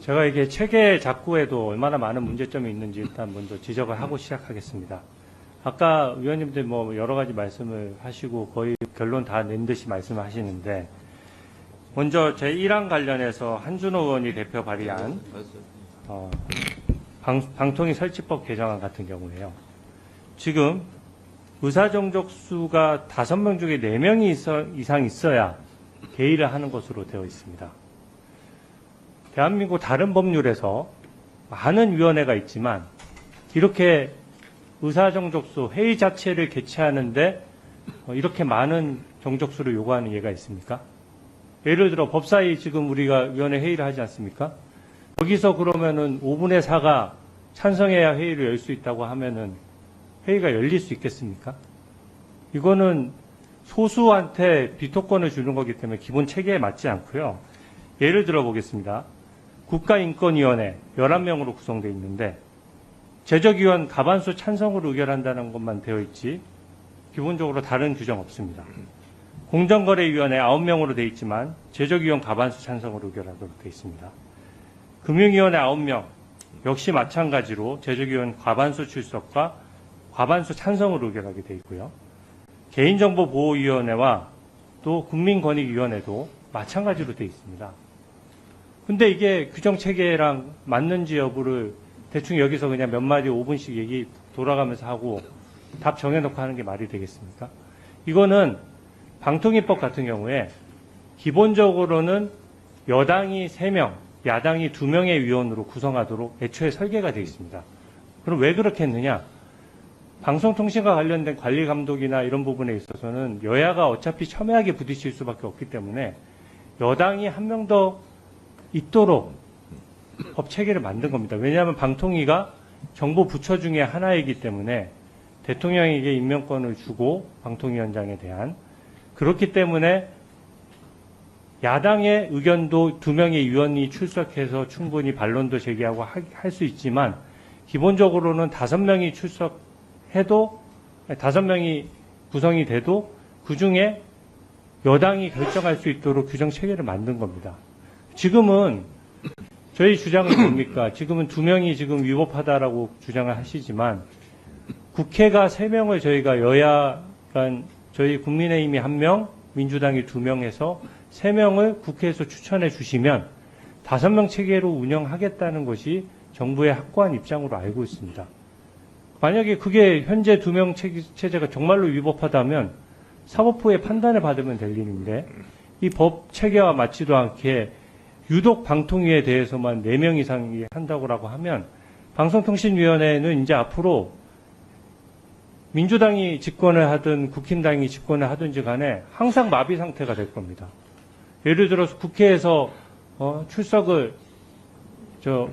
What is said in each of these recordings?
제가 이게 체계 작구에도 얼마나 많은 문제점이 있는지 일단 먼저 지적을 하고 시작하겠습니다. 아까 위원님들 뭐 여러 가지 말씀을 하시고 거의 결론 다 낸 듯이 말씀을 하시는데, 먼저 제1항 관련해서 한준호 의원이 대표 발의한 방통위 설치법 개정안 같은 경우에요. 지금 의사정족수가 5명 중에 4명이 이상 있어야 개의를 하는 것으로 되어 있습니다. 대한민국 다른 법률에서 많은 위원회가 있지만 이렇게 의사정족수 회의 자체를 개최하는데 이렇게 많은 정족수를 요구하는 예가 있습니까? 예를 들어 법사위 지금 우리가 위원회 회의를 하지 않습니까? 여기서 그러면은 5분의 4가 찬성해야 회의를 열 수 있다고 하면은 회의가 열릴 수 있겠습니까? 이거는 소수한테 비토권을 주는 거기 때문에 기본 체계에 맞지 않고요. 예를 들어 보겠습니다. 국가인권위원회 11명으로 구성되어 있는데 제적위원 과반수 찬성으로 의결한다는 것만 되어 있지 기본적으로 다른 규정 없습니다. 공정거래위원회 9명으로 되어 있지만 제적위원 과반수 찬성으로 의결하도록 되어 있습니다. 금융위원회 9명 역시 마찬가지로 제적위원 과반수 출석과 과반수 찬성으로 의결하게 되어 있고요. 개인정보보호위원회와 또 국민권익위원회도 마찬가지로 되어 있습니다. 근데 이게 규정체계랑 맞는지 여부를 대충 여기서 그냥 몇 마디 5분씩 얘기 돌아가면서 하고 답 정해놓고 하는 게 말이 되겠습니까? 이거는 방통위법 같은 경우에 기본적으로는 여당이 3명, 야당이 2명의 위원으로 구성하도록 애초에 설계가 되어 있습니다. 그럼 왜 그렇게 했느냐? 방송통신과 관련된 관리 감독이나 이런 부분에 있어서는 여야가 어차피 첨예하게 부딪힐 수밖에 없기 때문에 여당이 한 명 더 있도록 법 체계를 만든 겁니다. 왜냐하면 방통위가 정보 부처 중에 하나이기 때문에 대통령에게 임명권을 주고 방통위원장에 대한, 그렇기 때문에 야당의 의견도 2명의 위원이 출석해서 충분히 반론도 제기하고 할 수 있지만 기본적으로는 5명이 출석해도 5명이 구성이 돼도 그중에 여당이 결정할 수 있도록 규정 체계를 만든 겁니다. 지금은 저희 주장은 뭡니까? 지금은 2명이 지금 위법하다라고 주장을 하시지만 국회가 3명을 저희가 여야 간 저희 국민의힘이 1명, 민주당이 2명 해서 3명을 국회에서 추천해 주시면 5명 체계로 운영하겠다는 것이 정부의 확고한 입장으로 알고 있습니다. 만약에 그게 현재 2명 체제가 정말로 위법하다면 사법부의 판단을 받으면 될 일인데 이 법 체계와 맞지도 않게 유독 방통위에 대해서만 4명 이상이 한다고 하면 방송통신위원회는 이제 앞으로 민주당이 집권을 하든 국힘당이 집권을 하든지 간에 항상 마비 상태가 될 겁니다. 예를 들어서 국회에서 출석을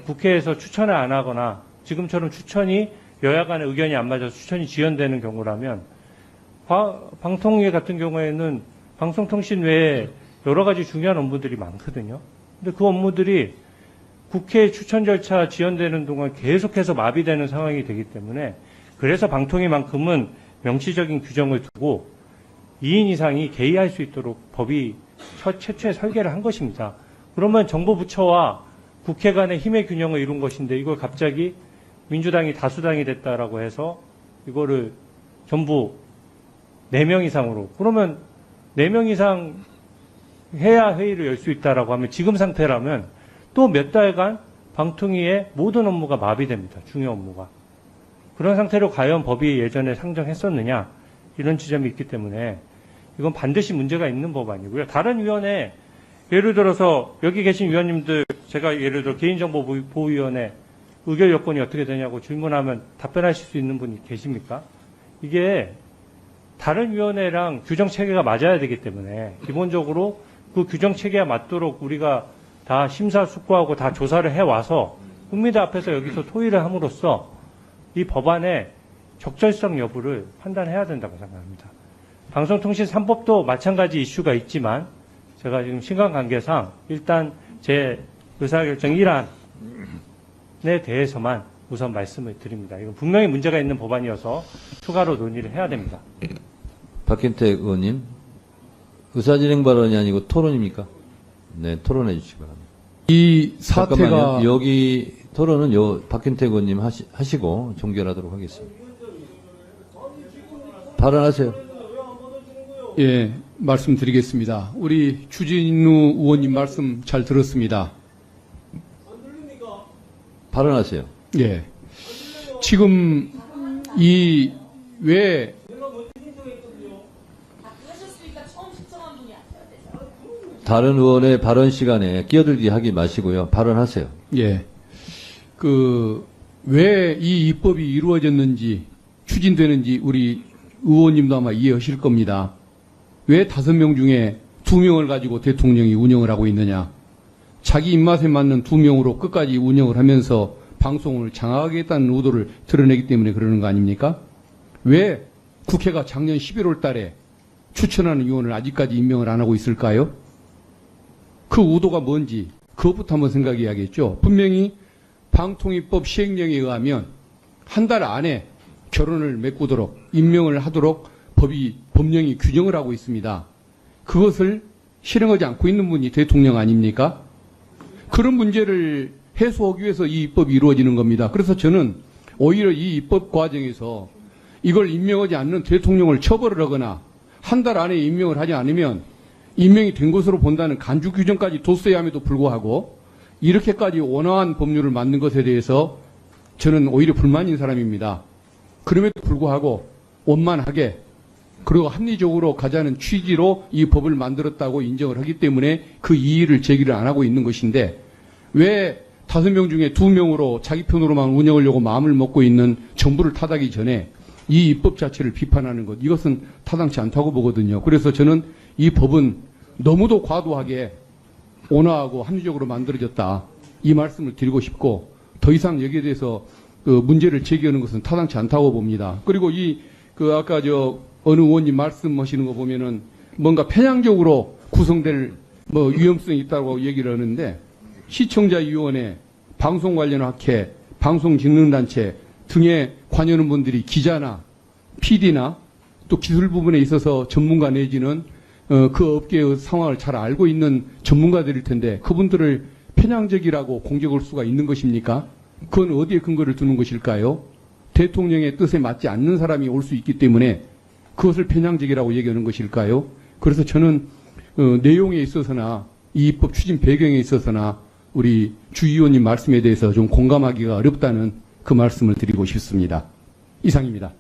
국회에서 추천을 안 하거나 지금처럼 추천이 여야 간의 의견이 안 맞아서 추천이 지연되는 경우라면 방통위 같은 경우에는 방송통신 외에 여러 가지 중요한 업무들이 많거든요. 근데 그 업무들이 국회 추천 절차 지연되는 동안 계속해서 마비되는 상황이 되기 때문에 그래서 방통위만큼은 명시적인 규정을 두고 2인 이상이 개의할 수 있도록 법이 최초에 설계를 한 것입니다. 그러면 정보부처와 국회 간의 힘의 균형을 이룬 것인데 이걸 갑자기 민주당이 다수당이 됐다라고 해서 이거를 전부 4명 이상으로, 그러면 4명 이상 해야 회의를 열 수 있다라고 하면 지금 상태라면 또 몇 달간 방통위의 모든 업무가 마비됩니다. 중요 업무가. 그런 상태로 과연 법이 예전에 상정했었느냐 이런 지점이 있기 때문에 이건 반드시 문제가 있는 법안이고요. 다른 위원회 예를 들어서 여기 계신 위원님들 제가 예를 들어 개인정보보호위원회 의결 여건이 어떻게 되냐고 질문하면 답변하실 수 있는 분이 계십니까? 이게 다른 위원회랑 규정 체계가 맞아야 되기 때문에 기본적으로 그 규정 체계에 맞도록 우리가 다 심사숙고하고 다 조사를 해와서 국민들 앞에서 여기서 토의를 함으로써 이 법안의 적절성 여부를 판단해야 된다고 생각합니다. 방송통신 3법도 마찬가지 이슈가 있지만 제가 지금 시간 관계상 일단 제 의사결정 1안에 대해서만 우선 말씀을 드립니다. 이건 분명히 문제가 있는 법안이어서 추가로 논의를 해야 됩니다. 박현택 의원님, 의사진행 발언이 아니고 토론입니까? 네, 토론해 주시기 바랍니다. 이 사태가 잠깐만요. 여기 토론은 박균택 의원님 하시고 종결하도록 하겠습니다. 발언하세요. 예, 말씀드리겠습니다. 우리 추진우 의원님 말씀 잘 들었습니다. 발언하세요. 예. 지금 왜 다른 의원의 발언 시간에 끼어들기 하기 마시고요. 발언하세요. 예. 왜 이 입법이 이루어졌는지, 추진되는지 우리 의원님도 아마 이해하실 겁니다. 왜 5명 중에 2명을 가지고 대통령이 운영을 하고 있느냐. 자기 입맛에 맞는 2명으로 끝까지 운영을 하면서 방송을 장악하겠다는 의도를 드러내기 때문에 그러는 거 아닙니까? 왜 국회가 작년 11월 달에 추천하는 의원을 아직까지 임명을 안 하고 있을까요? 그 의도가 뭔지 그것부터 한번 생각해야겠죠. 분명히 방통위법 시행령에 의하면 한 달 안에 결혼을 메꾸도록 임명을 하도록 법령이 규정을 하고 있습니다. 그것을 실행하지 않고 있는 분이 대통령 아닙니까? 그런 문제를 해소하기 위해서 이 입법이 이루어지는 겁니다. 그래서 저는 오히려 이 입법 과정에서 이걸 임명하지 않는 대통령을 처벌을 하거나 한 달 안에 임명을 하지 않으면 임명이 된 것으로 본다는 간주 규정까지 뒀어야 함에도 불구하고 이렇게까지 온화한 법률을 만든 것에 대해서 저는 오히려 불만인 사람입니다. 그럼에도 불구하고 원만하게 그리고 합리적으로 가자는 취지로 이 법을 만들었다고 인정을 하기 때문에 그 이의를 제기를 안 하고 있는 것인데 왜 5명 중에 2명으로 자기 편으로만 운영하려고 마음을 먹고 있는 정부를 탓하기 전에 이 입법 자체를 비판하는 것, 이것은 타당치 않다고 보거든요. 그래서 저는 이 법은 너무도 과도하게 온화하고 합리적으로 만들어졌다. 이 말씀을 드리고 싶고 더 이상 여기에 대해서 문제를 제기하는 것은 타당치 않다고 봅니다. 그리고 아까 어느 의원님 말씀하시는 거 보면은 뭔가 편향적으로 구성될 위험성이 있다고 얘기를 하는데 시청자위원회, 방송 관련 학회, 방송직능단체 등에 관여하는 분들이 기자나 PD나 또 기술 부분에 있어서 전문가 내지는 그 업계의 상황을 잘 알고 있는 전문가들일 텐데 그분들을 편향적이라고 공격할 수가 있는 것입니까? 그건 어디에 근거를 두는 것일까요? 대통령의 뜻에 맞지 않는 사람이 올 수 있기 때문에 그것을 편향적이라고 얘기하는 것일까요? 그래서 저는 내용에 있어서나 이 입법 추진 배경에 있어서나 우리 주 의원님 말씀에 대해서 좀 공감하기가 어렵다는 그 말씀을 드리고 싶습니다. 이상입니다.